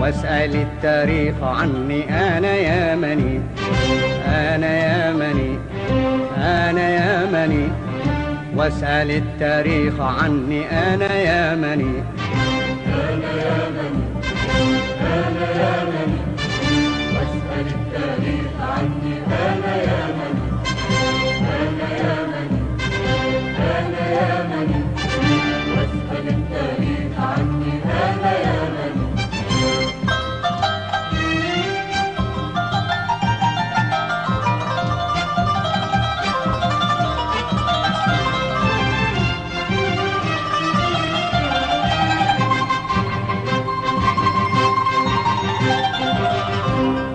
واسأل التاريخ عني. أنا يمني، أنا يمني، أنا يمني، واسأل التاريخ عني. أنا يمني، أنا يمني، أنا يمني، واسأل التاريخ عني. أنا يمني، أنا يمني، أنا يمني، واسأل التاريخ عني. أنا يمني.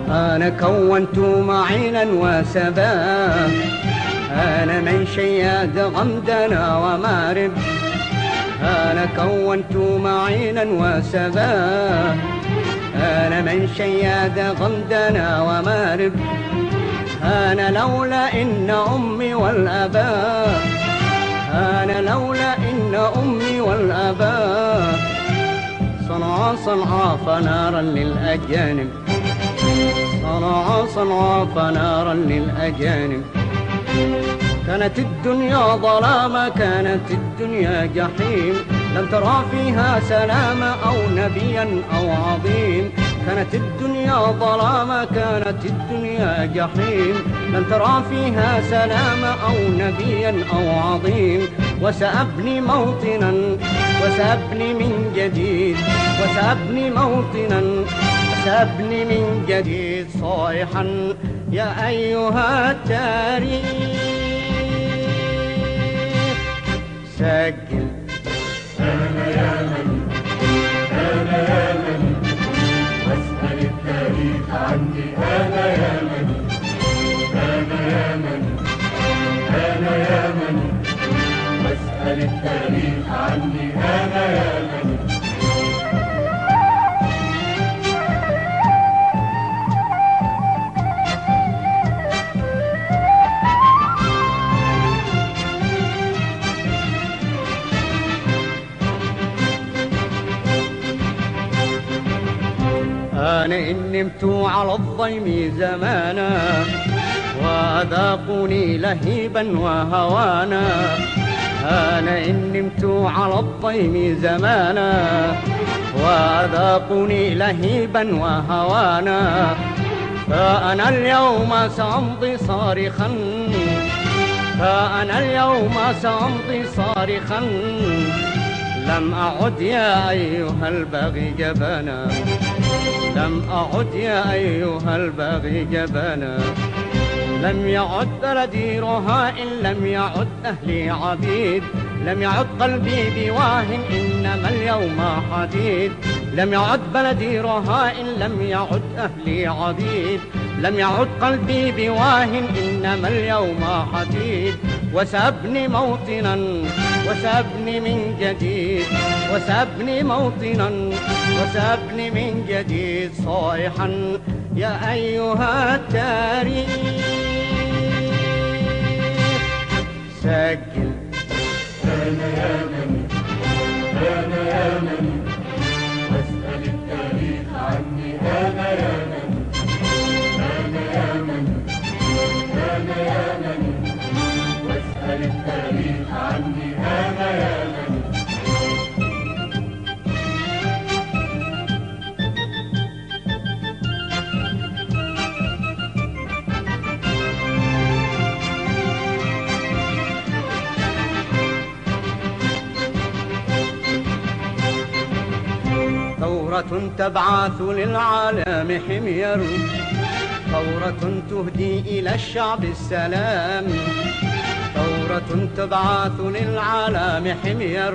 أنا كونت معينا وسبا، أنا من شياد غمدنا ومارب. أنا كونت معينا وسبا، أنا من شياد غمدنا ومارب. أنا لولا إن أمي والأباء، أنا لولا إن أمي والأباء صنعا صنعا فنارا للأجانب، صنعا صنعا فنارا للأجانب. كانت الدنيا ظلامة، كانت الدنيا جحيم، لم ترى فيها سلام أو نبيا أو عظيم. كانت الدنيا ظلامة، كانت الدنيا جحيم، لم ترى فيها سلام أو نبيا أو عظيم. وسأبني موطنا، وسأبني من جديد، وسأبني موطنا، سأبني من جديد صائحا يا أيها التاريخ. سجل. أنا يمني، أنا يمني، واسأل التاريخ عني. أنا يمني، أنا يمني، أنا يمني، واسأل التاريخ عني. أنا يمني. أنا إن نمت على الضيم زمانا، وأذاقني لهيبا وهوانا. أنا إن نمت على الضيم زمانا، وأذاقني لهيبا وهوانا. فأنا اليوم سأمضي صارخا، فأنا اليوم سأمضي صارخا. لم أعد يا أيها البغي جبانا، لم أعد يا أيها البغي جبانا. لم يعد بلدي رهاء، لم يعد أهلي عبيد. لم يعد قلبي بواه، إنما اليوم حديد. لم يعد بلدي رهاء، لم يعد أهلي عبيد. لم يعد قلبي بواه، إنما اليوم حديد. وسأبني موطنا، وسأبني من جديد، وسأبني موطنا، وسأبني من جديد صائحا يا أيها التاريخ. سجل. أنا يمني، أنا يمني، واسأل التاريخ عني. أنا يمني، أنا يمني، أنا يمني، واسأل التاريخ عني. أنا يمني. ثورة تبعث للعالم حمير، ثورة تهدي إلى الشعب السلام. ثورة تبعث للعالم حمير،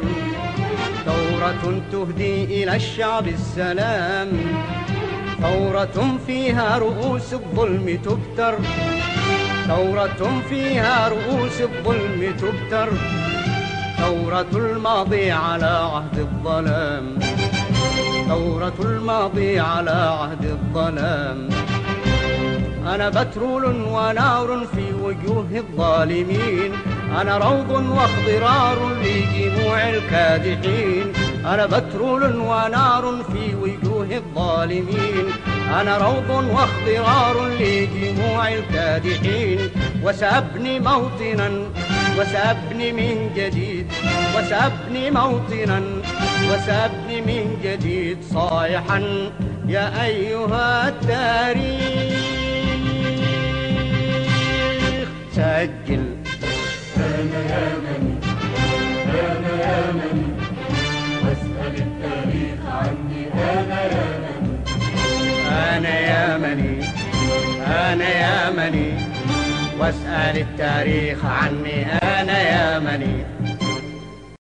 ثورة تهدي إلى الشعب السلام. ثورة فيها رؤوس الظلم تبتر، ثورة فيها رؤوس الظلم تبتر. ثورة الماضي على عهد الظلام، ثورة الماضي على عهد الظلام. أنا بترول ونار في وجوه الظالمين، أنا روض واخضرار لجموع الكادحين. أنا بترول ونار في وجوه وجوه الظالمين. أنا روض واخضرار لجموع الكادحين، وسأبني موطنا وسأبني من جديد، وسأبني موطنا وسأبني من جديد، صايحا يا أيها التاريخ سجل. أنا يمني أنا يمني واسأل التاريخ عني. أنا يمني أنا يمني أنا يمني واسأل التاريخ عني. أنا يمني